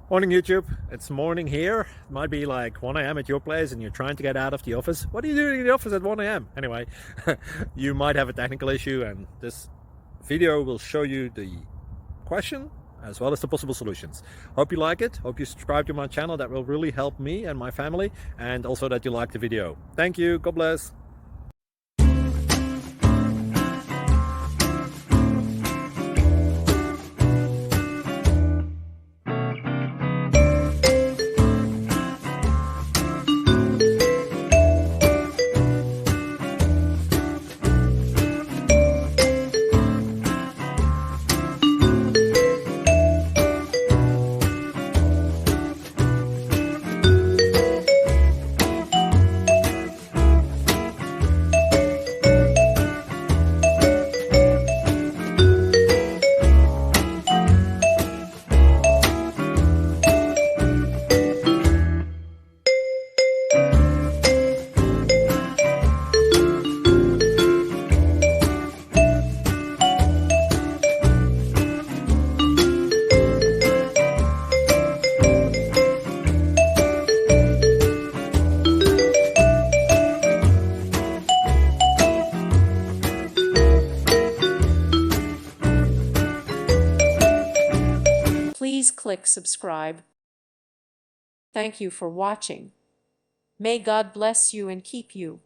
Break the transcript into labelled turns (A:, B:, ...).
A: Morning YouTube, it's morning here. It might be like 1 a.m. at your place and you're trying to get out of the office. What are you doing in the office at 1 a.m.? Anyway, you might have a technical issue and this video will show you the question as well as the possible solutions. Hope you like it, hope you subscribe to my channel. That will really help me and my family, and also that you like the video. Thank you, God bless.
B: Please click subscribe. Thank you for watching. May God bless you and keep you.